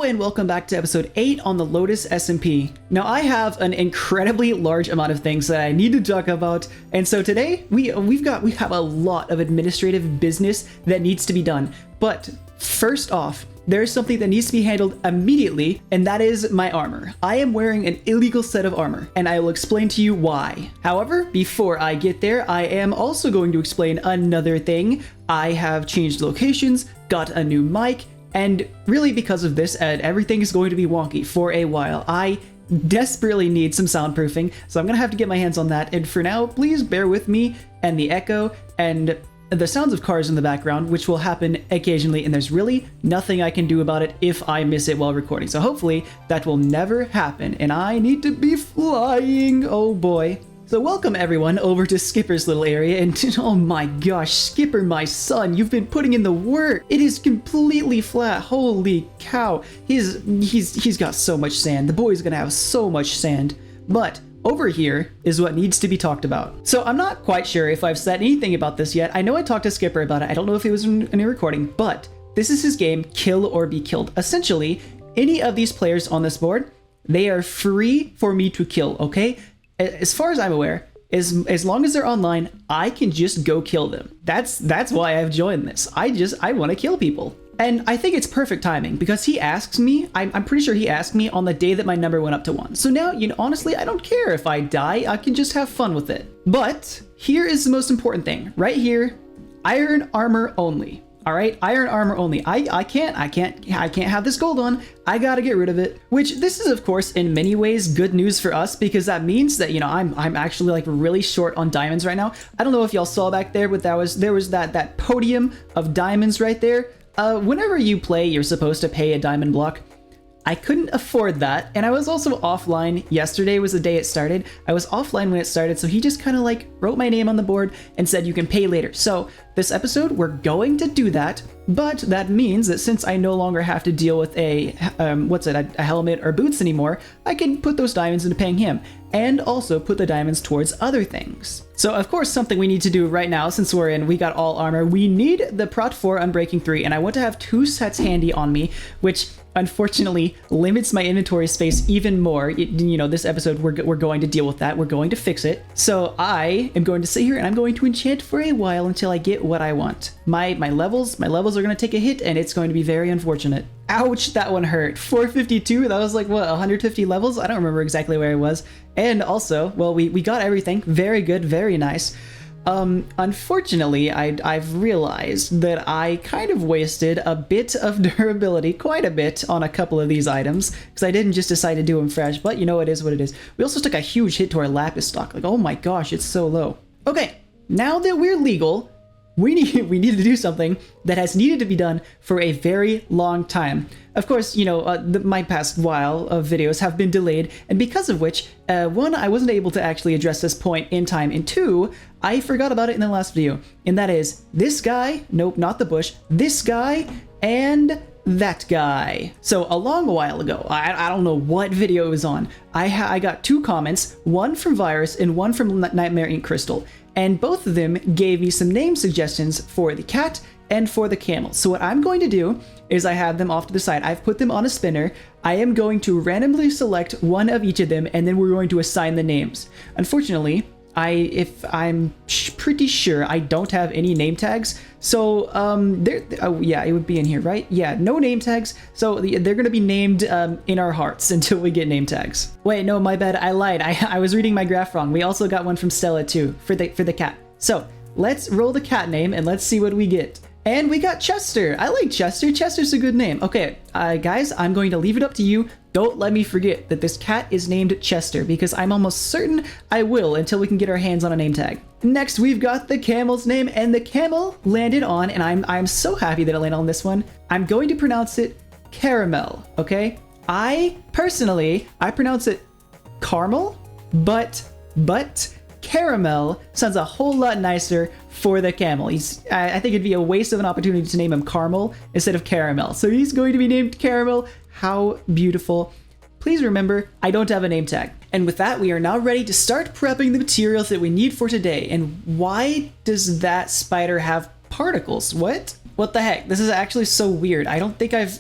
Hello and welcome back to episode 8 on the Lotus SMP. Now I have an incredibly large amount of things that I need to talk about, and so today we have a lot of administrative business that needs to be done. But first off, there's something that needs to be handled immediately, and that is my armor. I am wearing an illegal set of armor, and I will explain to you why. However, before I get there, I am also going to explain another thing. I have changed locations, got a new mic, and really because of this, everything is going to be wonky for a while. I desperately need some soundproofing, so I'm gonna have to get my hands on that. And for now, please bear with me and the echo and the sounds of cars in the background, which will happen occasionally, and there's really nothing I can do about it if I miss it while recording. So hopefully that will never happen, and I need to be flying, oh boy. So welcome everyone over to Skipper's little area, and oh my gosh, Skipper, my son, you've been putting in the work. It is completely flat, holy cow. He's got so much sand. The boy's gonna have so much sand. But over here is what needs to be talked about. So I'm not quite sure if I've said anything about this yet. I know I talked to Skipper about it. I don't know if it was in a recording, but this is his game, Kill or Be Killed. Essentially, any of these players on this board, they are free for me to kill, okay? As far as I'm aware, as long as they're online, I can just go kill them. That's why I've joined this. I want to kill people. And I think it's perfect timing because he asks me, I'm pretty sure he asked me on the day that my number went up to 1. So now, honestly, I don't care if I die, I can just have fun with it. But here is the most important thing, right here, iron armor only. All right, iron armor only. I can't have this gold on. I gotta get rid of it. Which this is of course in many ways good news for us because that means that I'm actually like really short on diamonds right now. I don't know if y'all saw back there, but there was that podium of diamonds right there. Whenever you play, you're supposed to pay a diamond block. I couldn't afford that, and I was also offline. Yesterday was the day it started. I was offline when it started, so he just kind of like wrote my name on the board and said you can pay later. So this episode, we're going to do that, but that means that since I no longer have to deal with a helmet or boots anymore, I can put those diamonds into paying him, and also put the diamonds towards other things. So of course, something we need to do right now, since we got all armor, we need the Prot 4 Unbreaking 3, and I want to have 2 sets handy on me, which unfortunately limits my inventory space even more. This episode we're going to deal with that. We're going to fix it. So I am going to sit here and I'm going to enchant for a while until I get what I want. My levels are going to take a hit, and it's going to be very unfortunate. Ouch, that one hurt. 452, that was like, what, 150 levels? I don't remember exactly where I was. And also, well, we got everything. Very good, very nice. Unfortunately, I've realized that I kind of wasted a bit of durability, quite a bit, on a couple of these items, because I didn't just decide to do them fresh, but it is what it is. We also took a huge hit to our lapis stock. Like, oh my gosh, it's so low. Okay, now that we're legal, we need to do something that has needed to be done for a very long time. Of course, my past while of videos have been delayed, and because of which, 1, I wasn't able to actually address this point in time, and 2, I forgot about it in the last video, and that is this guy, nope, not the bush, this guy, and that guy. So a long while ago, I don't know what video it was on, I got 2 comments, one from Virus and one from Nightmare Ink Crystal, and both of them gave me some name suggestions for the cat and for the camel. So what I'm going to do is I have them off to the side. I've put them on a spinner. I am going to randomly select one of each of them, and then we're going to assign the names. Unfortunately, I'm pretty sure I don't have any name tags. So yeah, it would be in here, right? Yeah, no name tags. So they're going to be named in our hearts until we get name tags. Wait, no, my bad. I lied. I was reading my graph wrong. We also got one from Stella too for the cat. So let's roll the cat name and let's see what we get. And we got Chester. I like Chester. Chester's a good name. Okay, guys, I'm going to leave it up to you. Don't let me forget that this cat is named Chester, because I'm almost certain I will until we can get our hands on a name tag. Next, we've got the camel's name, and the camel landed on, and I'm so happy that it landed on this one. I'm going to pronounce it Caramel, okay? I pronounce it caramel, but Caramel sounds a whole lot nicer for the camel. I think it'd be a waste of an opportunity to name him Caramel instead of Caramel. So he's going to be named Caramel. How beautiful. Please remember, I don't have a name tag. And with that, we are now ready to start prepping the materials that we need for today. And why does that spider have particles? What the heck? This is actually so weird. I don't think I've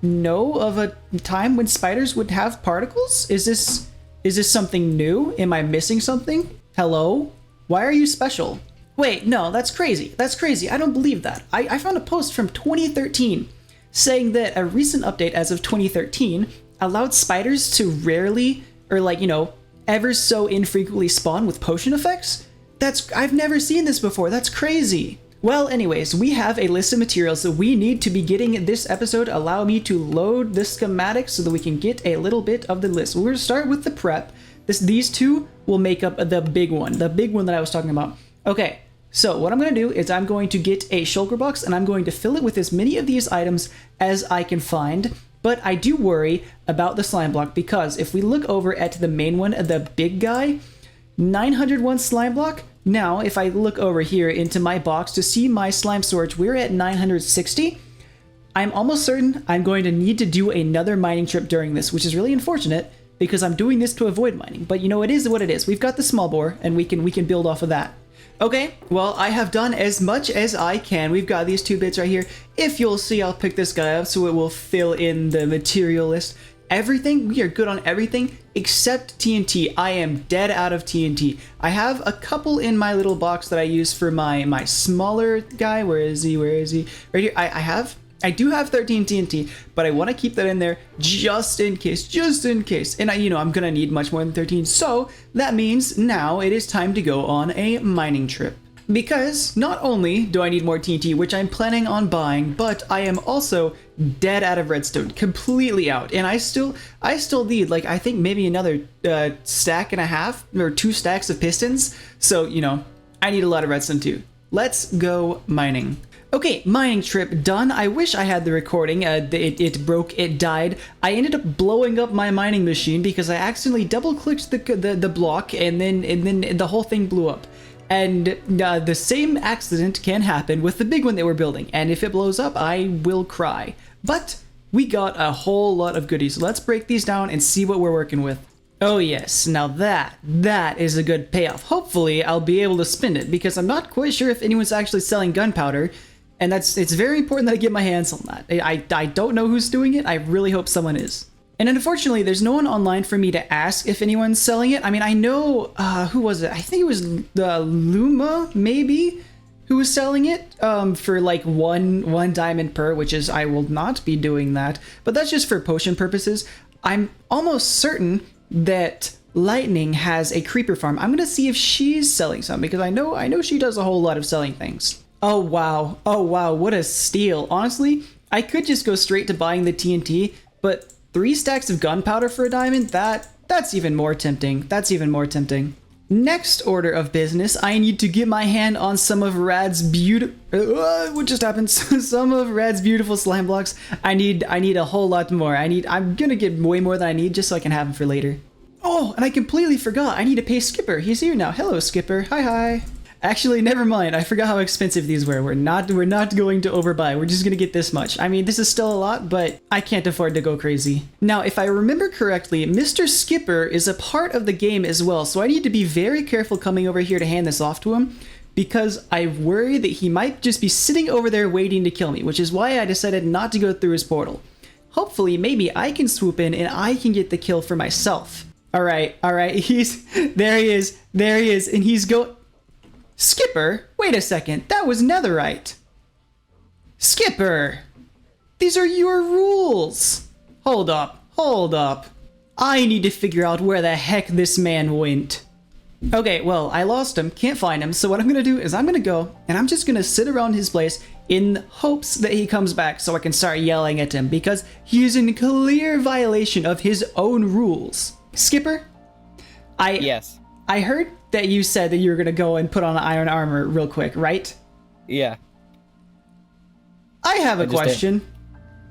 know of a time when spiders would have particles? Is this something new? Am I missing something? Hello? Why are you special? Wait, no, that's crazy. That's crazy. I don't believe that. I found a post from 2013 saying that a recent update as of 2013 allowed spiders to rarely, or like, you know, ever so infrequently spawn with potion effects? I've never seen this before. That's crazy. Well, anyways, we have a list of materials that we need to be getting this episode. Allow me to load the schematics so that we can get a little bit of the list. We're going to start with the prep. These two will make up the big one that I was talking about. Okay, so what I'm going to do is I'm going to get a shulker box and I'm going to fill it with as many of these items as I can find. But I do worry about the slime block because if we look over at the main one, the big guy, 901 slime block. Now, if I look over here into my box to see my slime storage, we're at 960. I'm almost certain I'm going to need to do another mining trip during this, which is really unfortunate because I'm doing this to avoid mining. But you know, it is what it is. We've got the small bore and we can build off of that. Okay, well, I have done as much as I can. We've got these 2 bits right here. If you'll see, I'll pick this guy up so it will fill in the material list. Everything, we are good on everything except TNT. I am dead out of TNT. I have a couple in my little box that I use for my smaller guy. Where is he? Right here. I do have 13 TNT, but I want to keep that in there just in case. And I'm gonna need much more than 13. So that means now it is time to go on a mining trip. Because not only do I need more TNT, which I'm planning on buying, but I am also dead out of redstone, completely out. And I still need, like, I think maybe another stack and a half or 2 stacks of pistons. So, you know, I need a lot of redstone too. Let's go mining. Okay, mining trip done. I wish I had the recording. It broke, it died. I ended up blowing up my mining machine because I accidentally double-clicked the block and then the whole thing blew up. And the same accident can happen with the big one that we're building. And if it blows up, I will cry. But we got a whole lot of goodies. So let's break these down and see what we're working with. Oh yes, now that is a good payoff. Hopefully I'll be able to spend it because I'm not quite sure if anyone's actually selling gunpowder. And it's very important that I get my hands on that. I don't know who's doing it. I really hope someone is. And unfortunately, there's no one online for me to ask if anyone's selling it. I mean, I know, who was it? I think it was Luma, maybe, who was selling it for like one diamond per, which is, I will not be doing that. But that's just for potion purposes. I'm almost certain that Lightning has a creeper farm. I'm going to see if she's selling some because I know she does a whole lot of selling things. Oh, wow. Oh, wow. What a steal. Honestly, I could just go straight to buying the TNT, but 3 stacks of gunpowder for a diamond? That's even more tempting. That's even more tempting. Next order of business, I need to get my hand on some of Rad's beautiful... what just happened? Some of Rad's beautiful slime blocks. I need a whole lot more. I'm gonna get way more than I need just so I can have them for later. Oh, and I completely forgot. I need to pay Skipper. He's here now. Hello, Skipper. Hi. Actually, never mind. I forgot how expensive these were. We're not going to overbuy. We're just gonna get this much. I mean, this is still a lot, but I can't afford to go crazy. Now, if I remember correctly, Mr. Skipper is a part of the game as well, so I need to be very careful coming over here to hand this off to him, because I worry that he might just be sitting over there waiting to kill me, which is why I decided not to go through his portal. Hopefully, maybe I can swoop in and I can get the kill for myself. All right. There he is, and he's Skipper, wait a second, that was netherite. Skipper, these are your rules. Hold up. I need to figure out where the heck this man went. Okay, well, I lost him, can't find him, so what I'm gonna do is I'm gonna go and I'm just gonna sit around his place in hopes that he comes back so I can start yelling at him because he is in clear violation of his own rules. Skipper? Yes. I heard that you said that you were going to go and put on iron armor real quick, right? Yeah. I have a question.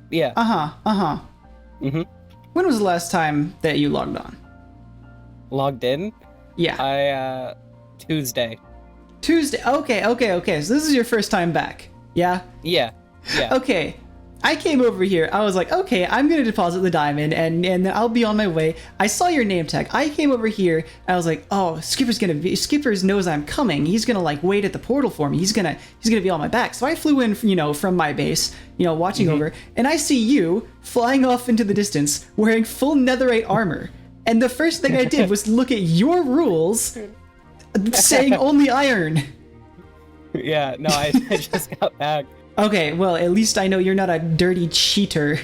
Yeah. Mm-hmm. When was the last time that you logged on? Logged in? Yeah. Tuesday. Okay. So this is your first time back, yeah? Yeah. Okay. I came over here. I was like, okay, I'm gonna deposit the diamond and I'll be on my way. I saw your name tag. I came over here. I was like, oh, Skippers knows I'm coming. He's gonna like wait at the portal for me. He's gonna be on my back. So I flew in, from my base, watching over, and I see you flying off into the distance wearing full netherite armor. And the first thing I did was look at your rules saying only iron. Yeah, no, I just got back. Okay, well, at least I know you're not a dirty cheater.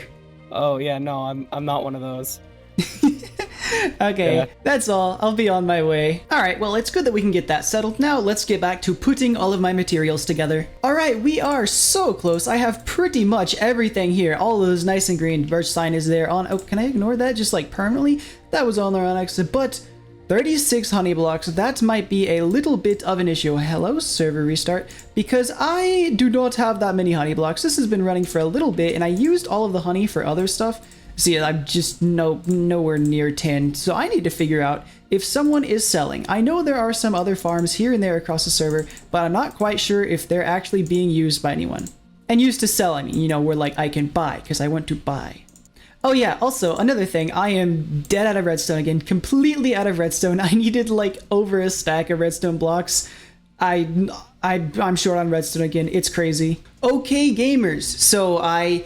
Oh yeah, no, I'm not one of those. Okay, Yeah. That's all. I'll be on my way. Alright, well, it's good that we can get that settled. Now, let's get back to putting all of my materials together. Alright, we are so close. I have pretty much everything here. All of those nice and green. Birch sign is there on... Oh, can I ignore that just, like, permanently? That was on there on accident, but... 36 honey blocks, that might be a little bit of an issue. Hello, server restart. Because I do not have that many honey blocks. This has been running for a little bit, and I used all of the honey for other stuff. See, I'm just nowhere near 10, so I need to figure out if someone is selling. I know there are some other farms here and there across the server, but I'm not quite sure if they're actually being used by anyone. And used to sell, I mean, where like I can buy, because I want to buy. Oh yeah, also, another thing, I am dead out of redstone again, completely out of redstone. I needed like over a stack of redstone blocks. I'm short on redstone again, it's crazy. Okay, gamers, so I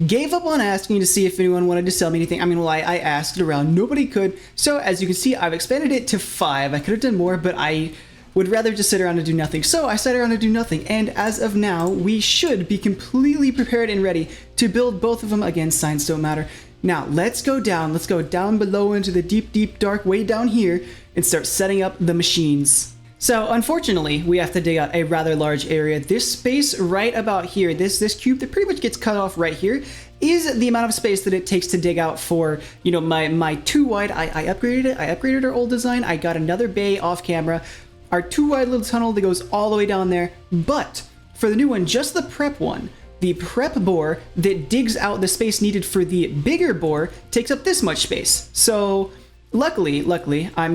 gave up on asking to see if anyone wanted to sell me anything. I mean, well, I asked around, nobody could. So as you can see, I've expanded it to 5. I could have done more, but I would rather just sit around and do nothing. So I sat around and do nothing, and as of now, we should be completely prepared and ready to build both of them. Again, signs don't matter. Now, let's go down below into the deep, deep, dark way down here and start setting up the machines. So, unfortunately, we have to dig out a rather large area. This space right about here, this cube that pretty much gets cut off right here, is the amount of space that it takes to dig out for, my 2 wide. I upgraded it. I upgraded our old design. I got another bay off camera. Our 2 wide little tunnel that goes all the way down there. But for the new one, just the prep one, the prep bore that digs out the space needed for the bigger bore takes up this much space. So luckily, I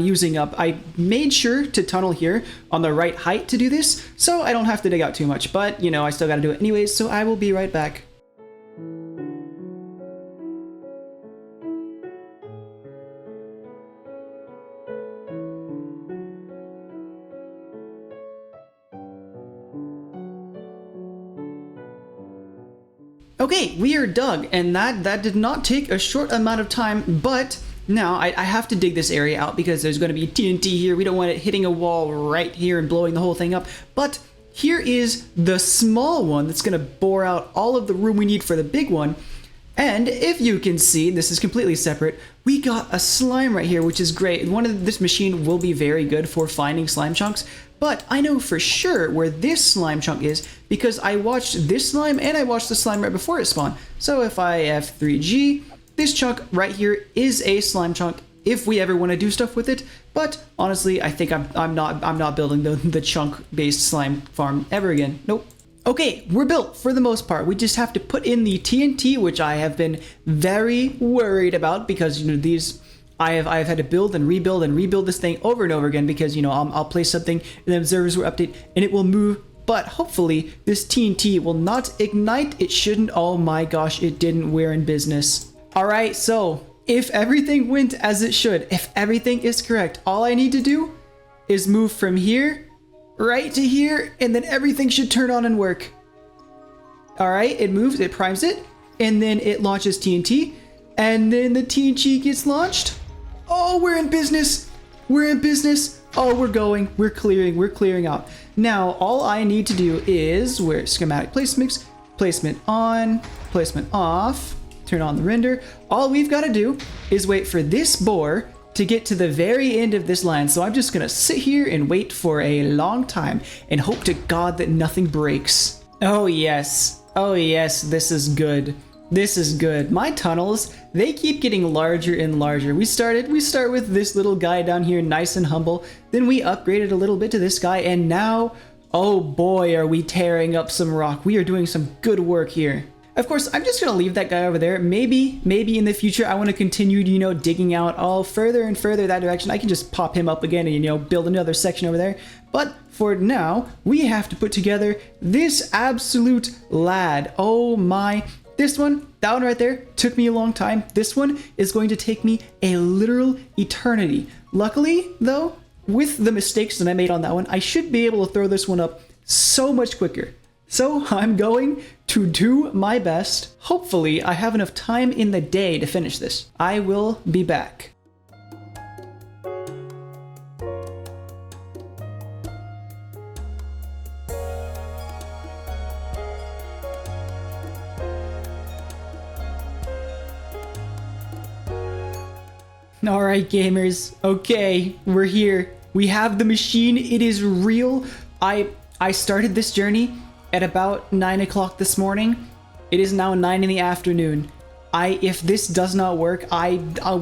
made sure to tunnel here on the right height to do this, so I don't have to dig out too much, but I still gotta do it anyways, so I will be right back. Okay, we are dug, and that did not take a short amount of time, but now I have to dig this area out because there's going to be TNT here. We don't want it hitting a wall right here and blowing the whole thing up, but here is the small one that's going to bore out all of the room we need for the big one. And if you can see, this is completely separate, we got a slime right here, which is great. This machine will be very good for finding slime chunks, but I know for sure where this slime chunk is because I watched this slime and I watched the slime right before it spawned. So if I F3G, this chunk right here is a slime chunk if we ever want to do stuff with it. But honestly, I think I'm not building the chunk-based slime farm ever again. Nope. Okay, we're built for the most part. We just have to put in the TNT, which I have been very worried about because I've had to build and rebuild this thing over and over again because I'll place something and the observers will update and it will move. But hopefully this TNT will not ignite. It shouldn't. Oh my gosh, it didn't. We're in business. All right, so if everything went as it should, if everything is correct, all I need to do is move from here right to here, and then everything should turn on and work. All right, it moves, it primes it, and then it launches TNT, and then the TNT gets launched. Oh, we're in business. We're in business. Oh, we're clearing out. Now, all I need to do is where schematic placement on, placement off, turn on the render. All we've got to do is wait for this bore to get to the very end of this line. So I'm just gonna sit here and wait for a long time and hope to God that nothing breaks. Oh yes, this is good. This is good. My tunnels, they keep getting larger and larger. We start with this little guy down here, nice and humble. Then we upgraded a little bit to this guy, and now, oh boy, are we tearing up some rock. We are doing some good work here. Of course, I'm just gonna leave that guy over there. Maybe in the future I want to continue, digging out all further and further that direction. I can just pop him up again and, build another section over there. But for now, we have to put together this absolute lad. Oh my This one, that one right there, took me a long time. This one is going to take me a literal eternity. Luckily, though, with the mistakes that I made on that one, I should be able to throw this one up so much quicker. So I'm going to do my best. Hopefully, I have enough time in the day to finish this. I will be back. Alright gamers, okay, we're here. We have the machine, it is real. I started this journey at about 9 o'clock this morning. It is now 9 in the afternoon. If this does not work,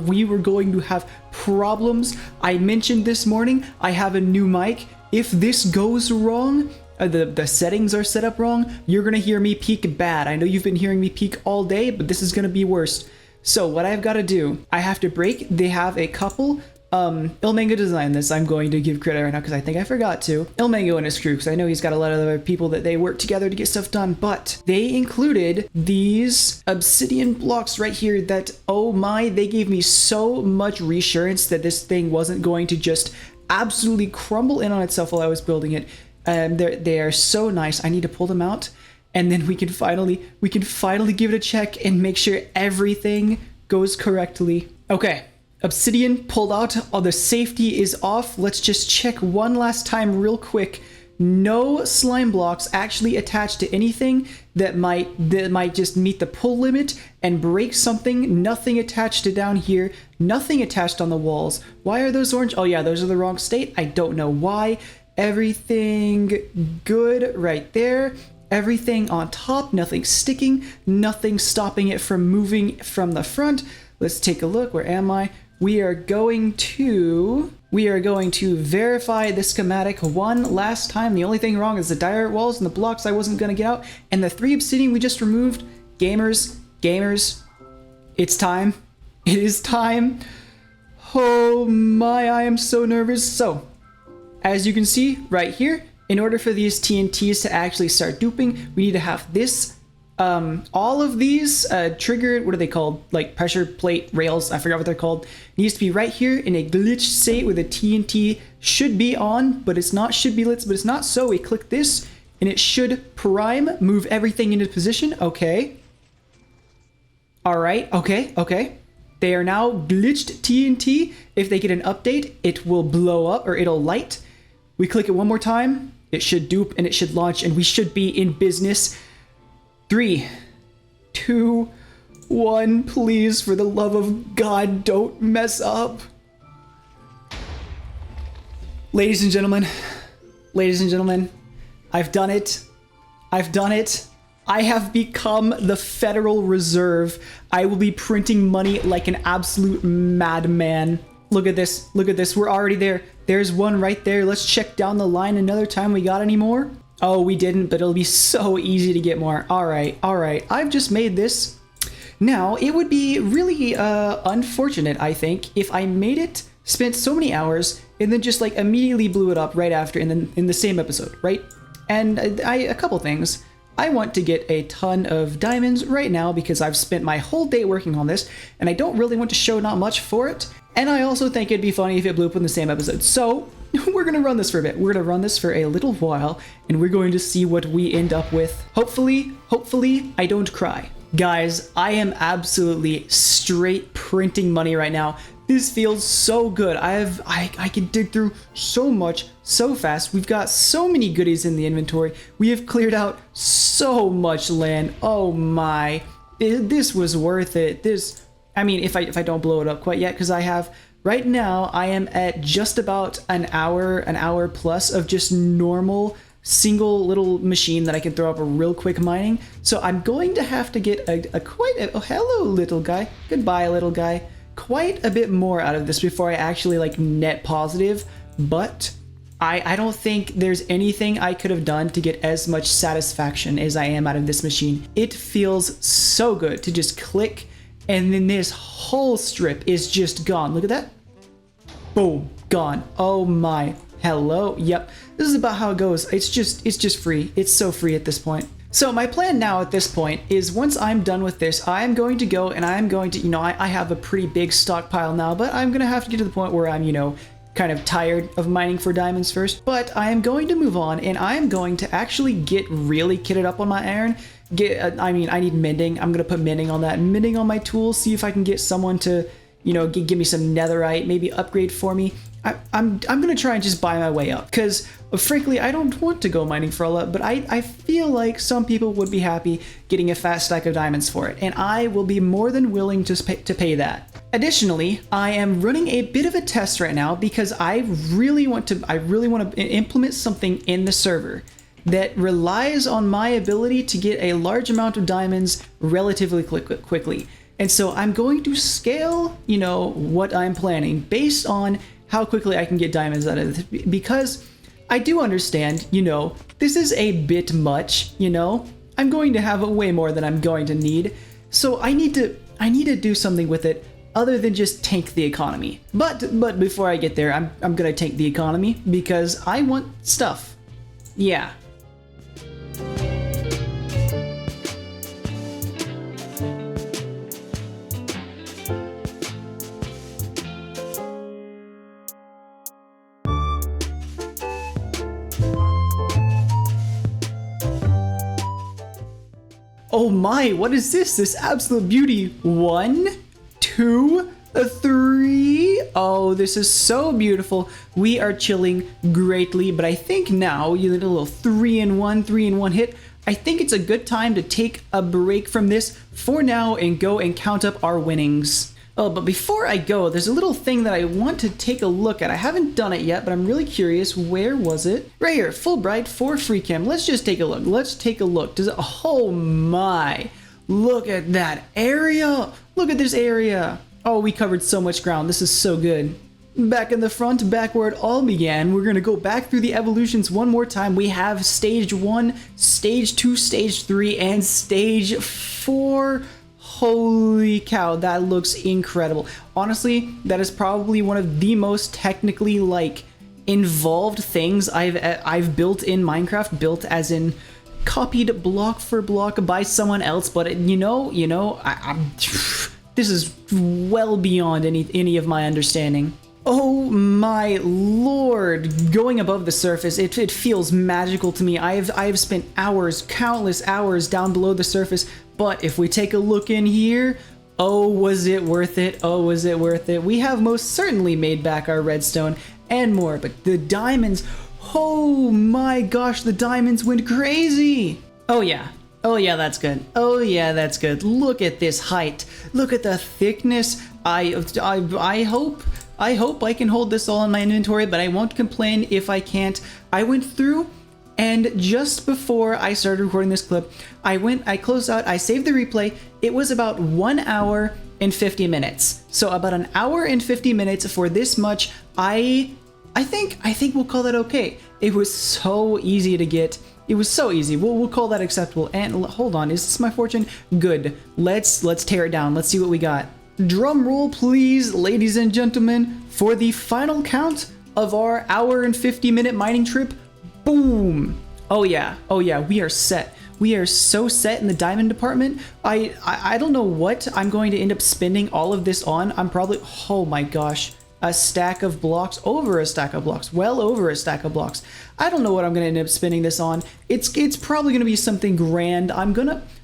we were going to have problems. I mentioned this morning, I have a new mic. If this goes wrong, the settings are set up wrong, you're gonna hear me peak bad. I know you've been hearing me peak all day, but this is gonna be worse. So what I've got to do, I have to break, they have a couple, Ilmango designed this, I'm going to give credit right now because I think I forgot to. Ilmango and his crew, because I know he's got a lot of other people that they work together to get stuff done, but they included these obsidian blocks right here that, oh my, they gave me so much reassurance that this thing wasn't going to just absolutely crumble in on itself while I was building it. They are so nice. I need to pull them out. And then we can finally give it a check and make sure everything goes correctly. Okay, obsidian pulled out, all the safety is off. Let's just check one last time real quick. No slime blocks actually attached to anything that might just meet the pull limit and break something. Nothing attached to down here, nothing attached on the walls. Why are those orange? Oh yeah, those are the wrong state. I don't know why. Everything good right there. Everything on top, nothing sticking, nothing stopping it from moving from the front. Let's take a look. Where am I? We are going to verify the schematic one last time. The only thing wrong is the diorite walls and the blocks I wasn't going to get out. And the 3 obsidian we just removed. Gamers, it's time. It is time. Oh my, I am so nervous. So, as you can see right here, in order for these TNTs to actually start duping, we need to have this, all of these triggered, what are they called? Like pressure plate rails, I forgot what they're called. It needs to be right here in a glitched state where the TNT should be on, but it's not, should be lit, but it's not. So we click this and it should prime, move everything into position. Okay. All right, okay. They are now glitched TNT. If they get an update, it will blow up or it'll light. We click it one more time. It should dupe and it should launch and we should be in business. 3, 2, 1, please, for the love of God, don't mess up. Ladies and gentlemen, I've done it. I have become the Federal Reserve. I will be printing money like an absolute madman. Look at this, we're already there. There's one right there. Let's check down the line another time. We got any more? Oh, we didn't, but it'll be so easy to get more. All right. I've just made this. Now, it would be really unfortunate, I think, if I made it, spent so many hours, and then just like immediately blew it up right after in the same episode, right? And a couple things. I want to get a ton of diamonds right now because I've spent my whole day working on this, and I don't really want to show not much for it. And I also think it'd be funny if it blew up in the same episode. So we're going to run this for a bit. We're going to run this for a little while, and we're going to see what we end up with. Hopefully, I don't cry. Guys, I am absolutely straight printing money right now. This feels so good. I can dig through so much so fast. We've got so many goodies in the inventory. We have cleared out so much land. Oh my, this was worth it. I mean, if I don't blow it up quite yet, because right now I am at just about an hour plus of just normal single little machine that I can throw up a real quick mining. So I'm going to have to get oh, hello little guy, goodbye little guy, quite a bit more out of this before I actually like net positive. But I don't think there's anything I could have done to get as much satisfaction as I am out of this machine. It feels so good to just click and then this whole strip is just gone. Look at that. Boom, gone. Oh my, hello. Yep, this is about how it goes. It's just free. It's so free at this point. So my plan now at this point is once I'm done with this, I'm going to go and I'm going to, you know, I have a pretty big stockpile now, but I'm going to have to get to the point where I'm, you know, kind of tired of mining for diamonds first. But I am going to move on and I am going to actually get really kitted up on my iron. I need mending. I'm going to put mending on that, mending on my tools, see if I can get someone to, you know, give me some netherite, maybe upgrade for me. I'm gonna try and just buy my way up because frankly I don't want to go mining for a lot, but I feel like some people would be happy getting a fat stack of diamonds for it, and I will be more than willing to pay that. Additionally, I am running a bit of a test right now because I really want to implement something in the server that relies on my ability to get a large amount of diamonds relatively quickly. And so I'm going to scale, you know, what I'm planning based on how quickly I can get diamonds out of it, because I do understand, you know, this is a bit much, you know, I'm going to have way more than I'm going to need. So I need to do something with it other than just tank the economy. But before I get there, I'm gonna tank the economy because I want stuff. Yeah. Oh my, what is this? This absolute beauty. 1, 2, 3. Oh, this is so beautiful. We are chilling greatly, but I think now, you did a little 3-in-1 hit. I think it's a good time to take a break from this for now and go and count up our winnings. Oh, but before I go, there's a little thing that I want to take a look at. I haven't done it yet, but I'm really curious. Where was it? Right here, Fulbright for free cam. Let's just take a look. Let's take a look. Oh my, look at that area. Look at this area. Oh, we covered so much ground. This is so good. Back in the front, back where it all began. We're gonna go back through the evolutions one more time. We have stage 1, stage 2, stage 3, and stage 4. Holy cow, that looks incredible. Honestly, that is probably one of the most technically involved things I've built in Minecraft, built as in copied block for block by someone else, but this is well beyond any of my understanding. Oh my lord, going above the surface, it feels magical to me. I've spent hours, countless hours down below the surface, but if we take a look in here, oh, was it worth it? Oh, was it worth it? We have most certainly made back our redstone and more, but the diamonds, oh my gosh, the diamonds went crazy. Oh yeah, that's good. Oh yeah, that's good. Look at this height. Look at the thickness. I hope I can hold this all in my inventory, but I won't complain if I can't. I went through, and just before I started recording this clip, I closed out, I saved the replay. It was about 1 hour and 50 minutes. So about an hour and 50 minutes for this much. I think we'll call that okay. It was so easy to get. It was so easy. We'll call that acceptable. And hold on, is this my fortune? Good. Let's tear it down. Let's see what we got. Drum roll, please, ladies and gentlemen, for the final count of our hour and 50-minute mining trip. Boom! Oh yeah, we are set. We are so set in the diamond department. I don't know what I'm going to end up spending all of this on. I'm probably, oh my gosh, a stack of blocks, over a stack of blocks, well over a stack of blocks. I don't know what I'm going to end up spending this on. It's probably going to be something grand.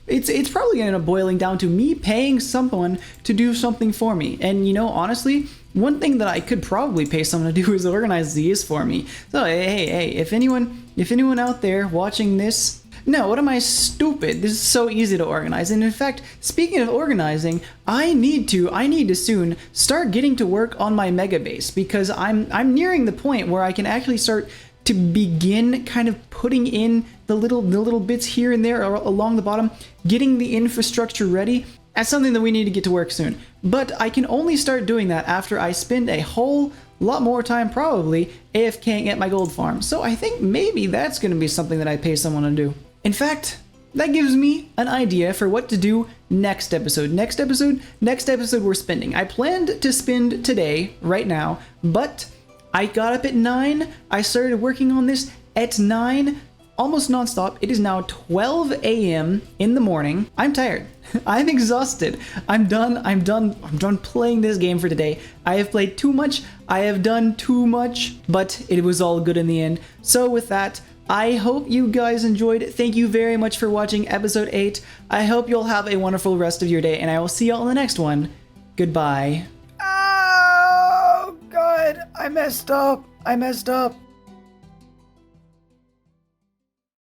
It's probably going to end up boiling down to me paying someone to do something for me. And you know, honestly, one thing that I could probably pay someone to do is organize these for me. So hey, if anyone out there watching this, no, what am I, stupid? This is so easy to organize. And in fact, speaking of organizing, I need to soon start getting to work on my mega base, because I'm nearing the point where I can actually start to begin kind of putting in the little bits here and there along the bottom, getting the infrastructure ready. That's something that we need to get to work soon. But I can only start doing that after I spend a whole lot more time probably AFKing at my gold farm. So I think maybe that's going to be something that I pay someone to do. In fact, that gives me an idea for what to do next episode. Next episode we're spending. I planned to spend today, right now, but I got up at 9. I started working on this at 9. almost nonstop. It is now 12 a.m. in the morning. I'm tired. I'm exhausted. I'm done playing this game for today. I have played too much. I have done too much, but it was all good in the end. So with that, I hope you guys enjoyed. Thank you very much for watching episode 8. I hope you'll have a wonderful rest of your day, and I will see y'all in the next one. Goodbye. Oh, God. I messed up.